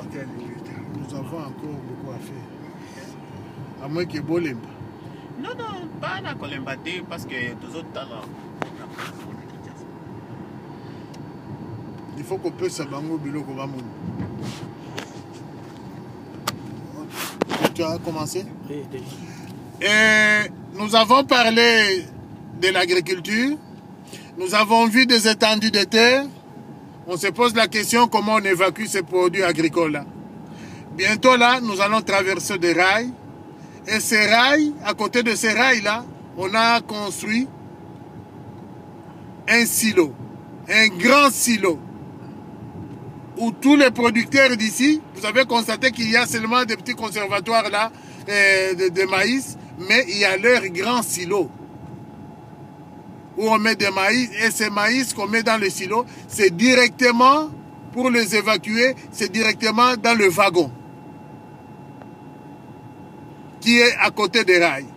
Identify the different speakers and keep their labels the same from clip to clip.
Speaker 1: partir à l'université. Nous avons encore beaucoup à faire. À moins que Bolemba.
Speaker 2: Non, non, pas la Kolembate parce que tous autres talents.
Speaker 1: Il faut qu'on puisse s'abango bilo qu'on va mourir. Tu as commencé?
Speaker 3: Oui.
Speaker 1: Et nous avons parlé de l'agriculture. Nous avons vu des étendues de terre. On se pose la question comment on évacue ces produits agricoles-là. Bientôt là, nous allons traverser des rails. Et ces rails, à côté de ces rails-là, on a construit un silo, un grand silo, où tous les producteurs d'ici, vous avez constaté qu'il y a seulement des petits conservatoires là de maïs, mais il y a leur grand silo où on met des maïs, et ces maïs qu'on met dans le silo, c'est directement, pour les évacuer, c'est directement dans le wagon qui est à côté des rails.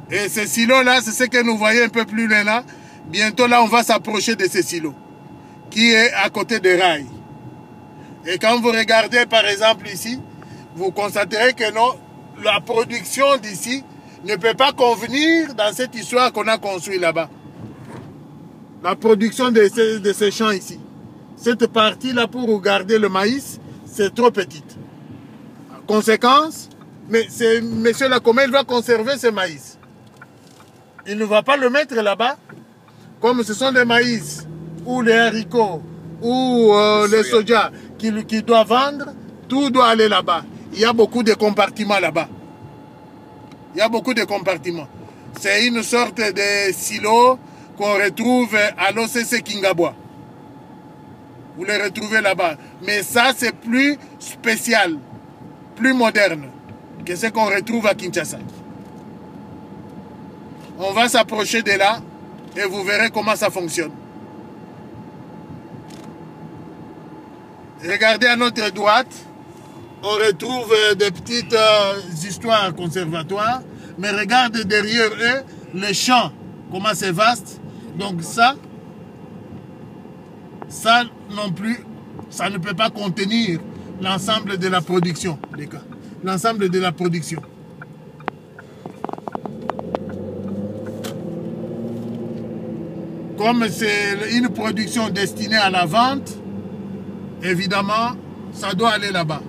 Speaker 1: Et ces silos-là, c'est ce que nous voyons un peu plus loin là. Bientôt là, on va s'approcher de ces silos qui est à côté des rails. Et quand vous regardez par exemple ici, vous constaterez que non, la production d'ici ne peut pas convenir dans cette histoire qu'on a construite là-bas. La production de ces champs ici. Cette partie-là pour garder le maïs, c'est trop petite. Conséquence, mais monsieur là, comment il va conserver ce maïs? Il ne va pas le mettre là-bas. Comme ce sont des maïs, ou les haricots, ou les soja qui doivent vendre, tout doit aller là-bas. Il y a beaucoup de compartiments là-bas. Il y a beaucoup de compartiments. C'est une sorte de silo qu'on retrouve à l'OCC Kingabwa. Vous les retrouvez là-bas. Mais ça, c'est plus spécial, plus moderne que ce qu'on retrouve à Kinshasa. On va s'approcher de là et vous verrez comment ça fonctionne. Regardez à notre droite, on retrouve des petites histoires conservatoires, mais regardez derrière eux le champ, comment c'est vaste. Donc ça non plus, ça ne peut pas contenir l'ensemble de la production, les gars. L'ensemble de la production. Comme c'est une production destinée à la vente, évidemment, ça doit aller là-bas.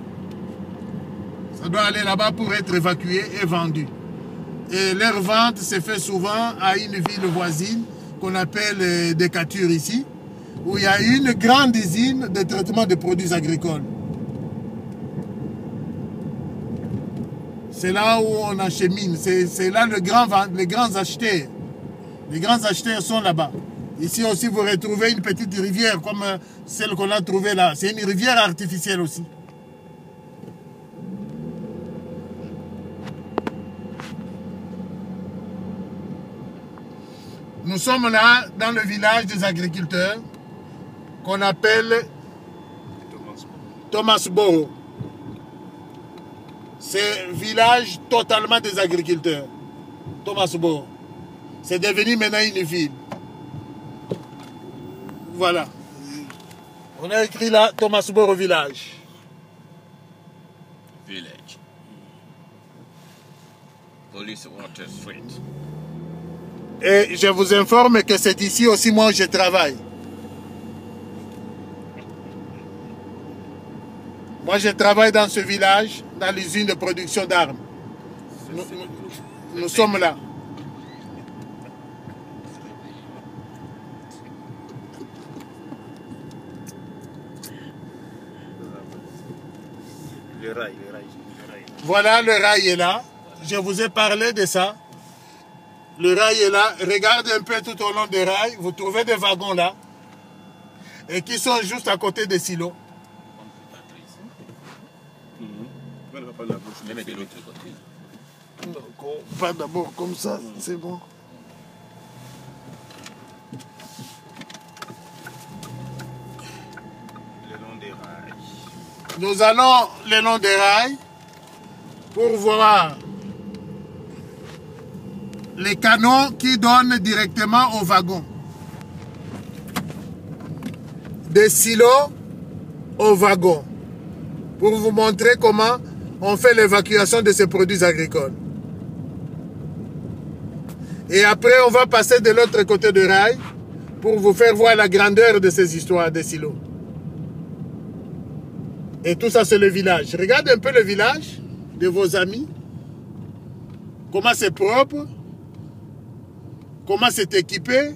Speaker 1: Ça doit aller là-bas pour être évacué et vendu. Et leur vente se fait souvent à une ville voisine qu'on appelle Decatur ici, où il y a une grande usine de traitement de produits agricoles. C'est là où on achemine, c'est là les grands acheteurs. Les grands acheteurs sont là-bas. Ici aussi, vous retrouvez une petite rivière comme celle qu'on a trouvée là. C'est une rivière artificielle aussi. Nous sommes là dans le village des agriculteurs qu'on appelle Thomas Boro. C'est un village totalement des agriculteurs. Thomas Boro. C'est devenu maintenant une ville. Voilà. On a écrit là Thomas Boro village.
Speaker 2: Village. Police Water Street.
Speaker 1: Et je vous informe que c'est ici aussi moi où je travaille. Moi je travaille dans ce village, dans l'usine de production d'armes. Nous sommes là.
Speaker 3: Le rail.
Speaker 1: Voilà, le rail est là. Je vous ai parlé de ça. Le rail est là. Regardez un peu tout au long des rails. Vous trouvez des wagons là. Et qui sont juste à côté des silos. Pas d'abord comme ça, c'est bon.
Speaker 3: Le long des rails.
Speaker 1: Nous allons le long des rails pour voir les canaux qui donnent directement au wagon. Des silos au wagon pour vous montrer comment on fait l'évacuation de ces produits agricoles. Et après, on va passer de l'autre côté de rail pour vous faire voir la grandeur de ces histoires des silos. Et tout ça, c'est le village. Regardez un peu le village de vos amis. Comment c'est propre. Comment c'est équipé.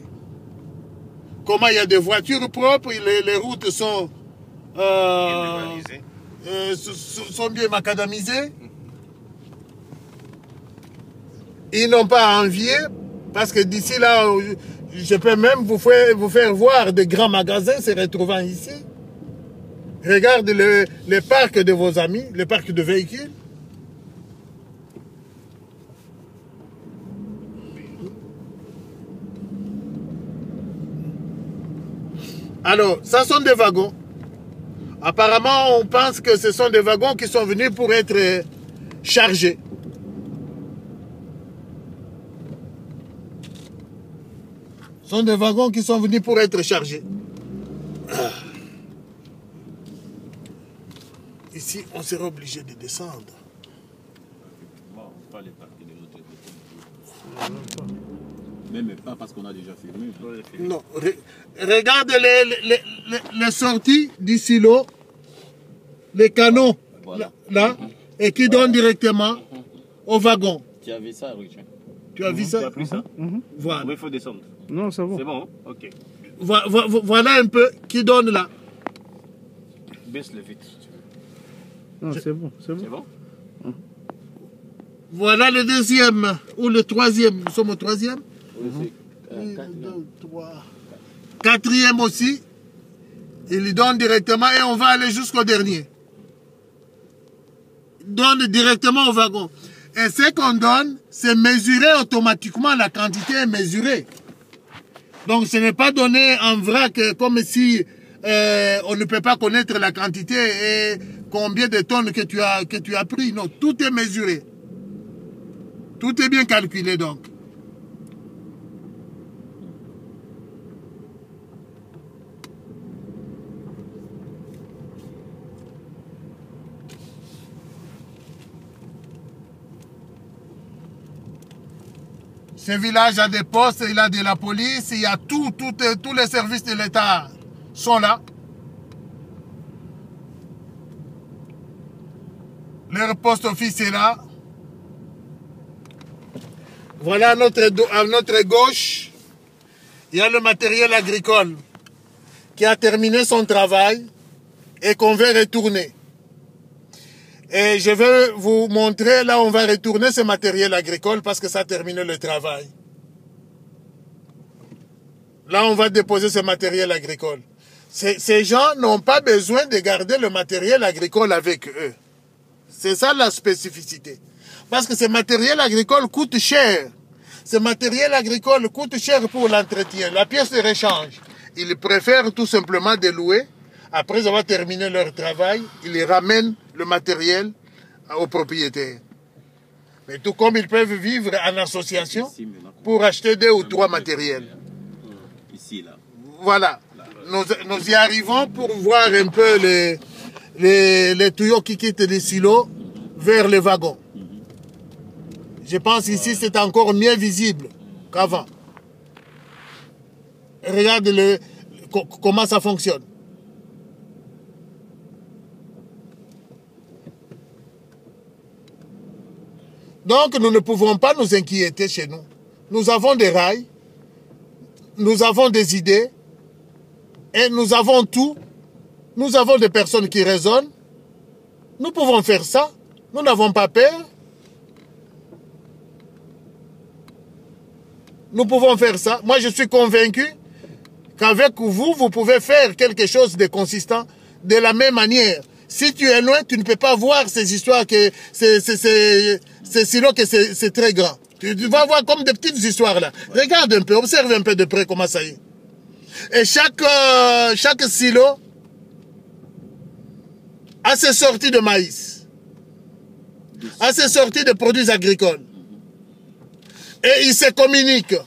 Speaker 1: Comment il y a des voitures propres. Les routes sont, sont bien macadamisées. Ils n'ont pas à envier. Parce que d'ici là, je peux même vous faire voir des grands magasins se retrouvant ici. Regardez les parcs de vos amis, les parcs de véhicules. Alors, ça sont des wagons. Apparemment, on pense que ce sont des wagons qui sont venus pour être chargés. Ce sont des wagons qui sont venus pour être chargés. Ici, on sera obligé de descendre.
Speaker 3: Bon, pas les parties de l'autre côté. Même pas parce qu'on a déjà filmé.
Speaker 1: Non. Regarde les sorties du silo, les canaux, voilà. Là, et qui donnent directement au wagon.
Speaker 3: Tu as vu ça, Richard?
Speaker 1: Tu as vu ça?
Speaker 3: Tu as pris ça?
Speaker 1: Voilà.
Speaker 3: Oui, il faut descendre.
Speaker 4: Non, c'est bon.
Speaker 3: C'est bon, ok.
Speaker 1: Voilà un peu qui donne là.
Speaker 3: Baisse le vite.
Speaker 4: Non, c'est bon, c'est bon.
Speaker 3: C'est bon?
Speaker 1: Voilà le deuxième ou le troisième. Nous sommes au troisième.
Speaker 3: Oui, c'est
Speaker 1: 1, 2, 3. Quatrième aussi. Il donne directement et on va aller jusqu'au dernier. Il donne directement au wagon. Et ce qu'on donne, c'est mesuré automatiquement. La quantité est mesurée. Donc ce n'est pas donné en vrac comme si on ne peut pas connaître la quantité et combien de tonnes que tu as pris. Non, tout est mesuré. Tout est bien calculé donc. Ce village a des postes, il a de la police, il y a tous les services de l'État sont là. Leur poste office est là. Voilà à notre gauche, il y a le matériel agricole qui a terminé son travail et qu'on veut retourner. Et je vais vous montrer, là on va retourner ce matériel agricole parce que ça a terminé le travail. Là on va déposer ce matériel agricole. Ces gens n'ont pas besoin de garder le matériel agricole avec eux. C'est ça la spécificité. Parce que ce matériel agricole coûte cher. Ce matériel agricole coûte cher pour l'entretien, la pièce de rechange. Ils préfèrent tout simplement de louer. Après avoir terminé leur travail, ils ramènent le matériel aux propriétaires. Mais tout comme ils peuvent vivre en association pour acheter 2 ou 3 matériels.
Speaker 3: Ici, là.
Speaker 1: Voilà. Nous y arrivons pour voir un peu les tuyaux qui quittent les silos vers les wagons. Je pense ici c'est encore mieux visible qu'avant. Regarde comment ça fonctionne. Donc nous ne pouvons pas nous inquiéter chez nous. Nous avons des rails, nous avons des idées, et nous avons tout. Nous avons des personnes qui raisonnent. Nous pouvons faire ça. Nous n'avons pas peur. Nous pouvons faire ça. Moi, je suis convaincu qu'avec vous, vous pouvez faire quelque chose de consistant de la même manière. Si tu es loin, tu ne peux pas voir ces histoires que c'est sinon que c'est très grand. Tu vas voir comme des petites histoires là. Regarde un peu, observe un peu de près comment ça y est. Et chaque silo a ses sorties de maïs, a ses sorties de produits agricoles. Et ils se communiquent.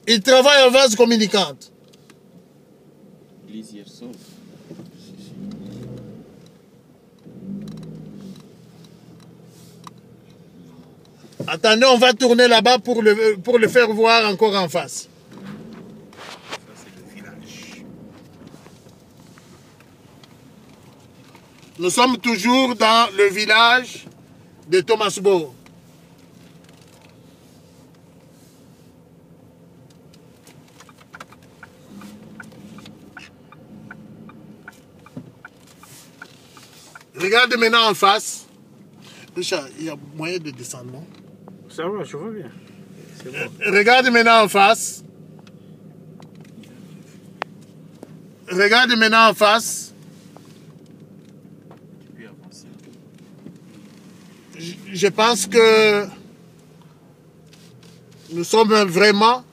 Speaker 1: Ils travaillent en vase communicante.
Speaker 3: l'église hier soir.
Speaker 1: Attendez, on va tourner là-bas pour le faire voir encore en face.
Speaker 2: Ça, c'est le village.
Speaker 1: Nous sommes toujours dans le village de Thomasbourg. Regarde maintenant en face. Richard, il y a moyen de descendre, non?
Speaker 4: Ça va, je vois bien. C'est bon.
Speaker 1: Regarde maintenant en face. Regarde maintenant en face.
Speaker 2: Tu peux avancer.
Speaker 1: Je pense que nous sommes vraiment